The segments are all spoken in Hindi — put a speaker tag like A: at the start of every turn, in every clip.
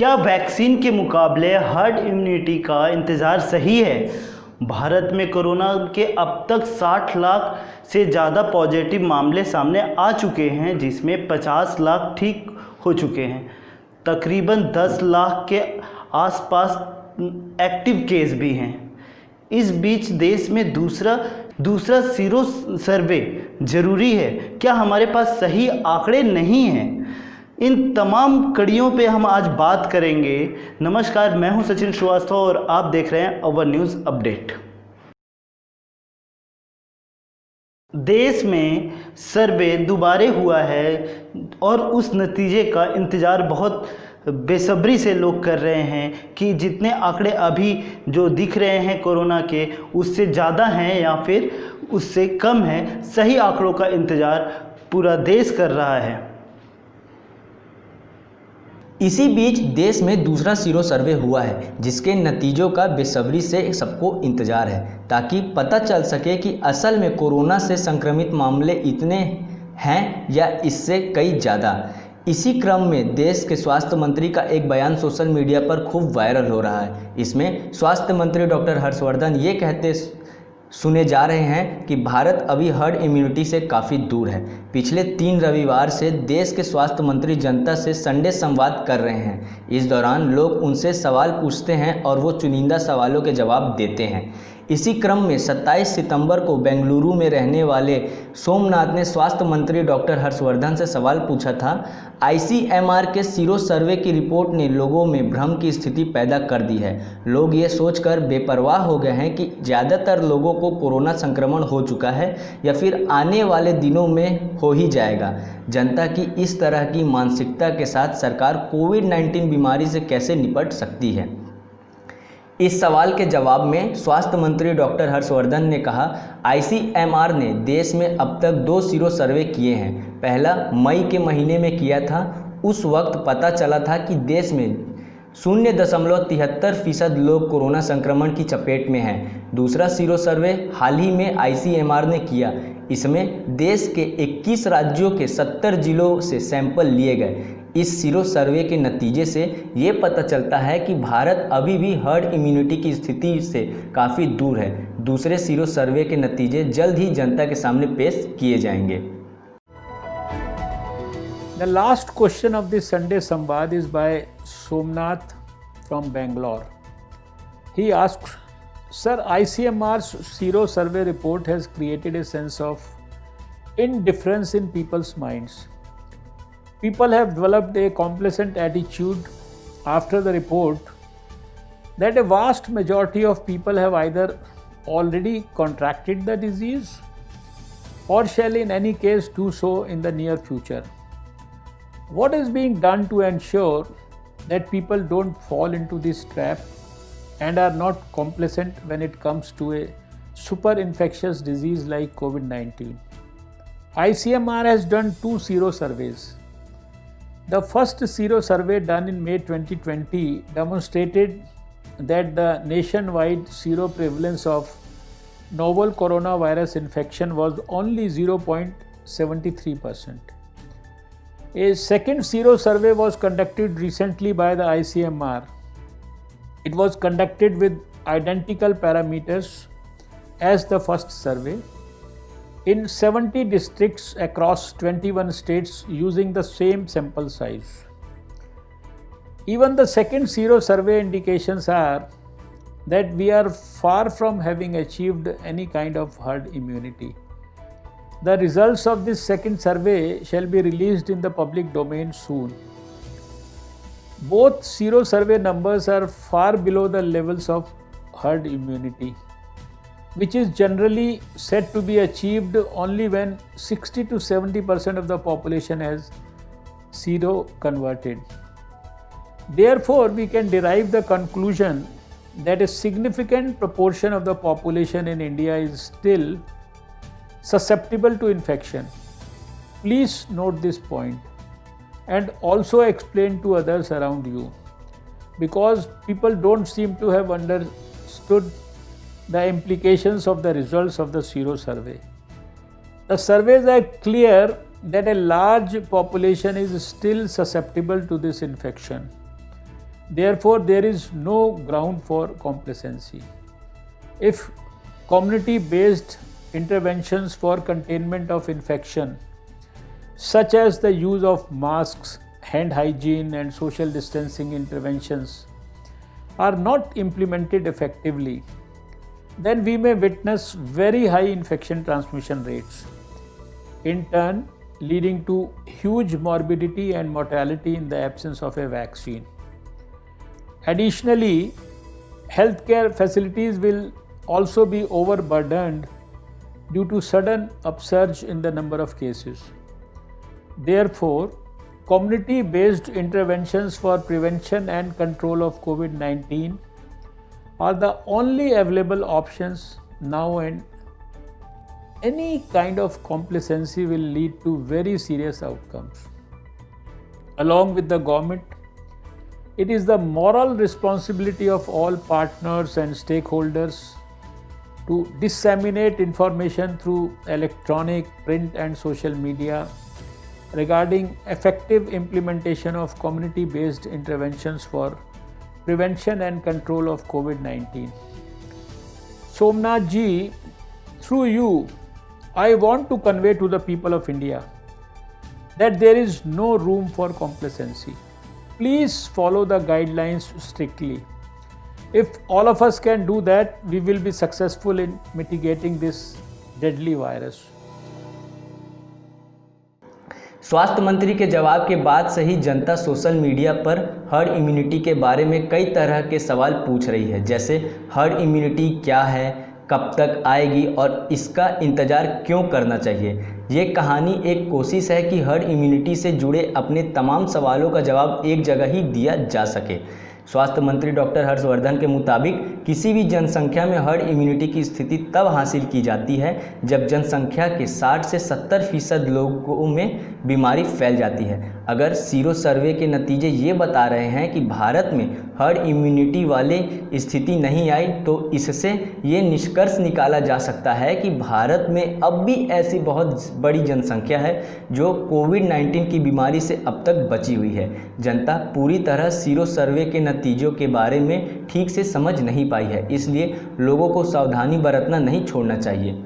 A: क्या वैक्सीन के मुकाबले हर्ड इम्यूनिटी का इंतज़ार सही है? भारत में कोरोना के अब तक 60 लाख से ज़्यादा पॉजिटिव मामले सामने आ चुके हैं, जिसमें 50 लाख ठीक हो चुके हैं। तकरीबन 10 लाख के आसपास एक्टिव केस भी हैं। इस बीच देश में दूसरा सीरो सर्वे ज़रूरी है। क्या हमारे पास सही आंकड़े नहीं हैं? इन तमाम कड़ियों पे हम आज बात करेंगे। नमस्कार, मैं हूं सचिन श्रीवास्तव और आप देख रहे हैं अवर न्यूज़ अपडेट। देश में सर्वे दोबारा हुआ है और उस नतीजे का इंतज़ार बहुत बेसब्री से लोग कर रहे हैं कि जितने आंकड़े अभी जो दिख रहे हैं कोरोना के, उससे ज़्यादा हैं या फिर उससे कम हैं। सही आंकड़ों का इंतज़ार पूरा देश कर रहा है।
B: इसी बीच देश में दूसरा सीरो सर्वे हुआ है, जिसके नतीजों का बेसब्री से सबको इंतजार है, ताकि पता चल सके कि असल में कोरोना से संक्रमित मामले इतने हैं या इससे कई ज़्यादा। इसी क्रम में देश के स्वास्थ्य मंत्री का एक बयान सोशल मीडिया पर खूब वायरल हो रहा है। इसमें स्वास्थ्य मंत्री डॉक्टर हर्षवर्धन ये कहते सुने जा रहे हैं कि भारत अभी हर्ड इम्यूनिटी से काफ़ी दूर है। पिछले 3 रविवार से देश के स्वास्थ्य मंत्री जनता से संडे संवाद कर रहे हैं। इस दौरान लोग उनसे सवाल पूछते हैं और वो चुनिंदा सवालों के जवाब देते हैं। इसी क्रम में 27 सितंबर को बेंगलुरु में रहने वाले सोमनाथ ने स्वास्थ्य मंत्री डॉक्टर हर्षवर्धन से सवाल पूछा था। ICMR के सीरो सर्वे की रिपोर्ट ने लोगों में भ्रम की स्थिति पैदा कर दी है। लोग ये सोचकर बेपरवाह हो गए हैं कि ज़्यादातर लोगों को कोरोना संक्रमण हो चुका है या फिर आने वाले दिनों में हो ही जाएगा। जनता की इस तरह की मानसिकता के साथ सरकार कोविड-19 बीमारी से कैसे निपट सकती है? इस सवाल के जवाब में स्वास्थ्य मंत्री डॉक्टर हर्षवर्धन ने कहा, ICMR ने देश में अब तक 2 सीरो सर्वे किए हैं। पहला मई के महीने में किया था। उस वक्त पता चला था कि देश में 0.73% लोग कोरोना संक्रमण की चपेट में हैं। दूसरा सीरो सर्वे हाल ही में ICMR ने किया। इसमें देश के 21 राज्यों के 70 जिलों से सैंपल लिए गए। इस सीरो सर्वे के नतीजे से ये पता चलता है कि भारत अभी भी हर्ड इम्यूनिटी की स्थिति से काफ़ी दूर है। दूसरे सीरो सर्वे के नतीजे जल्द ही जनता के सामने पेश किए जाएंगे।
C: The last question of this Sunday Samvad is by Somnath from Bangalore. He asked, Sir, ICMR's Sero survey report has created a sense of indifference in people's minds. People have developed a complacent attitude after the report that a vast majority of people have either already contracted the disease or shall in any case do so in the near future. What is being done to ensure that people don't fall into this trap and are not complacent when it comes to a super infectious disease like COVID-19? ICMR has done 2 sero surveys. The first sero survey done in May 2020 demonstrated that the nationwide sero prevalence of novel coronavirus infection was only 0.73%. A second sero survey was conducted recently by the ICMR. It was conducted with identical parameters as the first survey in 70 districts across 21 states using the same sample size. Even the second sero survey indications are that we are far from having achieved any kind of herd immunity. The results of this second survey shall be released in the public domain soon. Both sero survey numbers are far below the levels of herd immunity, which is generally said to be achieved only when 60 to 70% of the population has sero converted. Therefore, we can derive the conclusion that a significant proportion of the population in India is still susceptible to infection. Please note this point and also explain to others around you, because people don't seem to have understood the implications of the results of the sero survey. The surveys are clear that a large population is still susceptible to this infection. Therefore, there is no ground for complacency. If community-based interventions for containment of infection, such as the use of masks, hand hygiene, and social distancing interventions, are not implemented effectively, then we may witness very high infection transmission rates, in turn leading to huge morbidity and mortality in the absence of a vaccine. Additionally, healthcare facilities will also be overburdened due to sudden upsurge in the number of cases. Therefore, community-based interventions for prevention and control of COVID-19 are the only available options now, and any kind of complacency will lead to very serious outcomes. Along with the government, it is the moral responsibility of all partners and stakeholders to disseminate information through electronic, print, and social media regarding effective implementation of community-based interventions for prevention and control of COVID-19. Somnath ji, through you, I want to convey to the people of India that there is no room for complacency. Please follow the guidelines strictly. If all of us can do that, we will be successful in mitigating this deadly virus.
B: स्वास्थ्य मंत्री के जवाब के बाद से ही जनता सोशल मीडिया पर हर्ड इम्यूनिटी के बारे में कई तरह के सवाल पूछ रही है, जैसे हर्ड इम्यूनिटी क्या है, कब तक आएगी और इसका इंतज़ार क्यों करना चाहिए। ये कहानी एक कोशिश है कि हर्ड इम्यूनिटी से जुड़े अपने तमाम सवालों का जवाब एक जगह ही दिया जा सके। स्वास्थ्य मंत्री डॉक्टर हर्षवर्धन के मुताबिक किसी भी जनसंख्या में हर्ड इम्यूनिटी की स्थिति तब हासिल की जाती है जब जनसंख्या के 60 से 70% लोगों में बीमारी फैल जाती है। अगर सीरो सर्वे के नतीजे ये बता रहे हैं कि भारत में हर्ड इम्यूनिटी वाले स्थिति नहीं आई, तो इससे ये निष्कर्ष निकाला जा सकता है कि भारत में अब भी ऐसी बहुत बड़ी जनसंख्या है जो कोविड-19 की बीमारी से अब तक बची हुई है। जनता पूरी तरह सीरो सर्वे के नतीजों के बारे में ठीक से समझ नहीं पाई है, इसलिए लोगों को सावधानी बरतना नहीं छोड़ना चाहिए।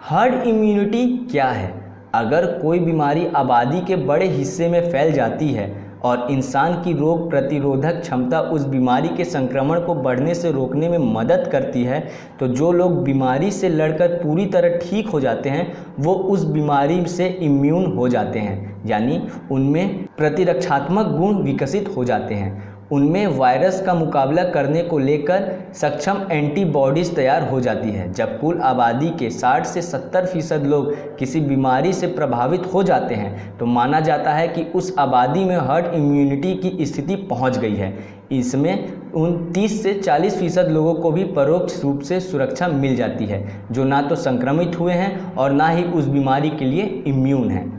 B: हर्ड इम्यूनिटी क्या है? अगर कोई बीमारी आबादी के बड़े हिस्से में फैल जाती है और इंसान की रोग प्रतिरोधक क्षमता उस बीमारी के संक्रमण को बढ़ने से रोकने में मदद करती है, तो जो लोग बीमारी से लड़कर पूरी तरह ठीक हो जाते हैं वो उस बीमारी से इम्यून हो जाते हैं, यानी उनमें प्रतिरक्षात्मक गुण विकसित हो जाते हैं। उनमें वायरस का मुकाबला करने को लेकर सक्षम एंटीबॉडीज़ तैयार हो जाती है। जब कुल आबादी के 60 से 70% लोग किसी बीमारी से प्रभावित हो जाते हैं तो माना जाता है कि उस आबादी में हर्ड इम्यूनिटी की स्थिति पहुंच गई है। इसमें उन 30 से 40% लोगों को भी परोक्ष रूप से सुरक्षा मिल जाती है, जो ना तो संक्रमित हुए हैं और ना ही उस बीमारी के लिए इम्यून हैं।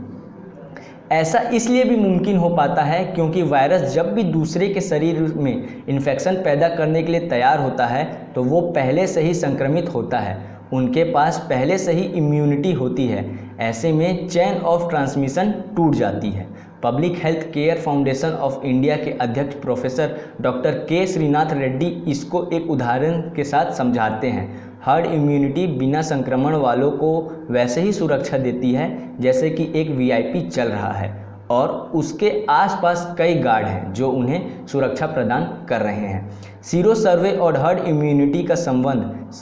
B: ऐसा इसलिए भी मुमकिन हो पाता है क्योंकि वायरस जब भी दूसरे के शरीर में इन्फेक्शन पैदा करने के लिए तैयार होता है तो वो पहले से ही संक्रमित होता है, उनके पास पहले से ही इम्यूनिटी होती है। ऐसे में चेन ऑफ ट्रांसमिशन टूट जाती है। Public health care foundation of India के अध्यक्ष प्रोफेसर डॉक्टर के श्रीनाथ रेड्डी इसको एक उदाहरण के साथ समझाते हैं। हर्ड इम्यूनिटी बिना संक्रमण वालों को वैसे ही सुरक्षा देती है जैसे कि एक वीआईपी चल रहा है और उसके आसपास कई गार्ड हैं जो उन्हें सुरक्षा प्रदान कर रहे हैं। सीरो सर्वे और हर्ड इम्यूनिटी का संबंध।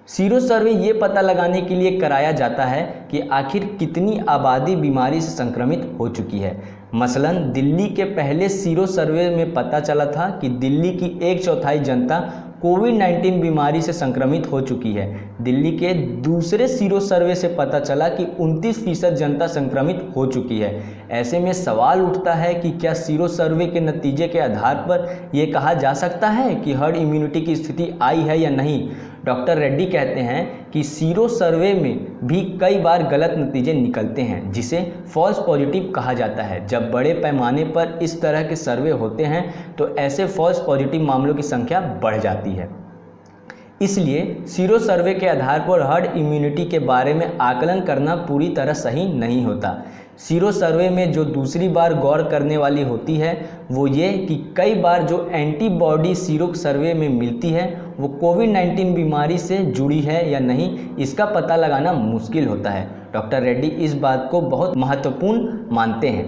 B: सीरो सर्वे ये पता लगाने के लिए कराया जाता है कि आखिर कितनी आबादी बीमारी से संक्रमित हो चुकी है। मसलन दिल्ली के पहले सीरो सर्वे में पता चला था कि दिल्ली की 1/4 जनता कोविड-19 बीमारी से संक्रमित हो चुकी है। दिल्ली के दूसरे सीरो सर्वे से पता चला कि 29% जनता संक्रमित हो चुकी है। ऐसे में सवाल उठता है कि क्या सीरो सर्वे के नतीजे के आधार पर यह कहा जा सकता है कि हर्ड इम्यूनिटी की स्थिति आई है या नहीं? डॉक्टर रेड्डी कहते हैं कि सीरो सर्वे में भी कई बार गलत नतीजे निकलते हैं, जिसे फॉल्स पॉजिटिव कहा जाता है। जब बड़े पैमाने पर इस तरह के सर्वे होते हैं तो ऐसे फॉल्स पॉजिटिव मामलों की संख्या बढ़ जाती है। इसलिए सीरो सर्वे के आधार पर हर्ड इम्यूनिटी के बारे में आकलन करना पूरी तरह सही नहीं होता। सीरो सर्वे में जो दूसरी बार गौर करने वाली होती है वो ये कि कई बार जो एंटीबॉडी सीरो सर्वे में मिलती है वो कोविड-19 बीमारी से जुड़ी है या नहीं, इसका पता लगाना मुश्किल होता है। डॉक्टर रेड्डी इस बात को बहुत महत्वपूर्ण मानते हैं।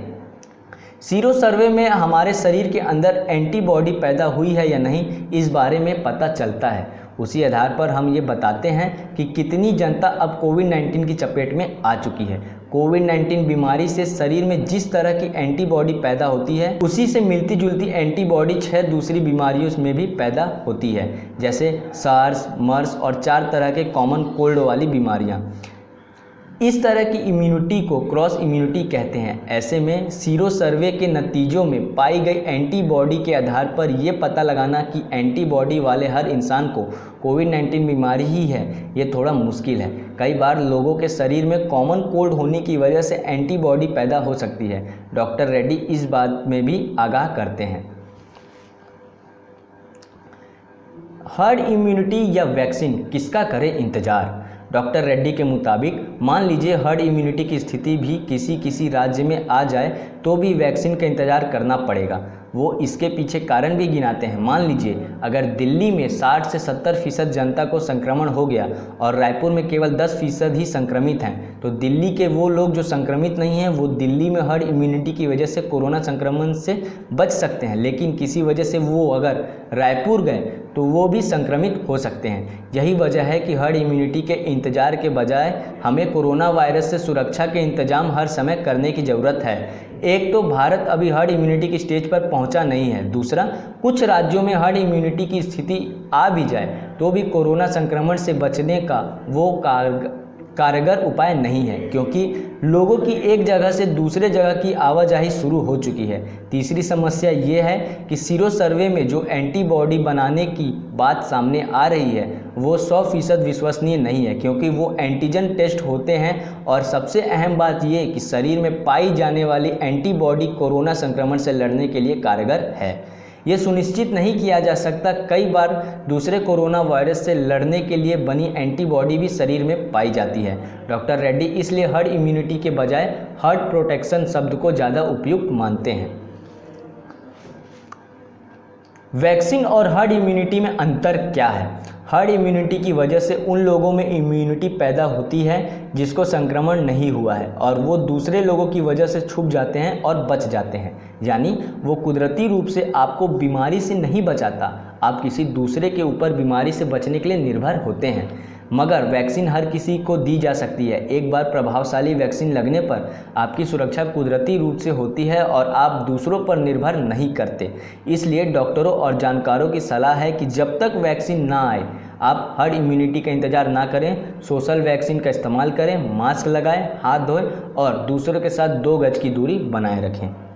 B: सीरो सर्वे में हमारे शरीर के अंदर एंटीबॉडी पैदा हुई है या नहीं, इस बारे में पता चलता है। उसी आधार पर हम ये बताते हैं कि कितनी जनता अब कोविड-19 की चपेट में आ चुकी है। कोविड-19 बीमारी से शरीर में जिस तरह की एंटीबॉडी पैदा होती है उसी से मिलती जुलती एंटीबॉडी 6 दूसरी बीमारियों में भी पैदा होती है, जैसे सार्स, मर्स और 4 तरह के कॉमन कोल्ड वाली बीमारियां। इस तरह की इम्यूनिटी को क्रॉस इम्यूनिटी कहते हैं। ऐसे में सीरो सर्वे के नतीजों में पाई गई एंटीबॉडी के आधार पर ये पता लगाना कि एंटीबॉडी वाले हर इंसान को कोविड-19 बीमारी ही है, ये थोड़ा मुश्किल है। कई बार लोगों के शरीर में कॉमन कोल्ड होने की वजह से एंटीबॉडी पैदा हो सकती है। डॉक्टर रेड्डी इस बात में भी आगाह करते हैं। हर्ड इम्यूनिटी या वैक्सीन किसका करें इंतजार? डॉक्टर रेड्डी के मुताबिक मान लीजिए हर्ड इम्यूनिटी की स्थिति भी किसी राज्य में आ जाए तो भी वैक्सीन का इंतज़ार करना पड़ेगा। वो इसके पीछे कारण भी गिनाते हैं। मान लीजिए अगर दिल्ली में 60 से 70% जनता को संक्रमण हो गया और रायपुर में केवल 10% ही संक्रमित हैं, तो दिल्ली के वो लोग जो संक्रमित नहीं हैं वो दिल्ली में हर्ड इम्यूनिटी की वजह से कोरोना संक्रमण से बच सकते हैं, लेकिन किसी वजह से वो अगर रायपुर गए तो वो भी संक्रमित हो सकते हैं। यही वजह है कि हर्ड इम्यूनिटी के इंतजार के बजाय हमें कोरोना वायरस से सुरक्षा के इंतजाम हर समय करने की ज़रूरत है। एक तो भारत अभी हर्ड इम्यूनिटी की स्टेज पर पहुंचा नहीं है, दूसरा कुछ राज्यों में हर्ड इम्यूनिटी की स्थिति आ भी जाए तो भी कोरोना संक्रमण से बचने का वो कारगर उपाय नहीं है, क्योंकि लोगों की एक जगह से दूसरे जगह की आवाजाही शुरू हो चुकी है। तीसरी समस्या ये है कि सीरो सर्वे में जो एंटीबॉडी बनाने की बात सामने आ रही है वो 100% विश्वसनीय नहीं है, क्योंकि वो एंटीजन टेस्ट होते हैं और सबसे अहम बात ये कि शरीर में पाई जाने वाली एंटीबॉडी कोरोना संक्रमण से लड़ने के लिए कारगर है। ये सुनिश्चित नहीं किया जा सकता। कई बार दूसरे कोरोना वायरस से लड़ने के लिए बनी एंटीबॉडी भी शरीर में पाई जाती है। डॉक्टर रेड्डी इसलिए हर्ड इम्यूनिटी के बजाय हर्ड प्रोटेक्शन शब्द को ज़्यादा उपयुक्त मानते हैं। वैक्सीन और हर्ड इम्यूनिटी में अंतर क्या है? हर्ड इम्यूनिटी की वजह से उन लोगों में इम्यूनिटी पैदा होती है जिसको संक्रमण नहीं हुआ है और वो दूसरे लोगों की वजह से छुप जाते हैं और बच जाते हैं, यानी वो कुदरती रूप से आपको बीमारी से नहीं बचाता, आप किसी दूसरे के ऊपर बीमारी से बचने के लिए निर्भर होते हैं। मगर वैक्सीन हर किसी को दी जा सकती है। एक बार प्रभावशाली वैक्सीन लगने पर आपकी सुरक्षा कुदरती रूप से होती है और आप दूसरों पर निर्भर नहीं करते। इसलिए डॉक्टरों और जानकारों की सलाह है कि जब तक वैक्सीन ना आए आप हर्ड इम्यूनिटी का इंतज़ार ना करें, सोशल वैक्सीन का इस्तेमाल करें, मास्क लगाएं, हाथ धोएं और दूसरों के साथ 2 गज की दूरी बनाए रखें।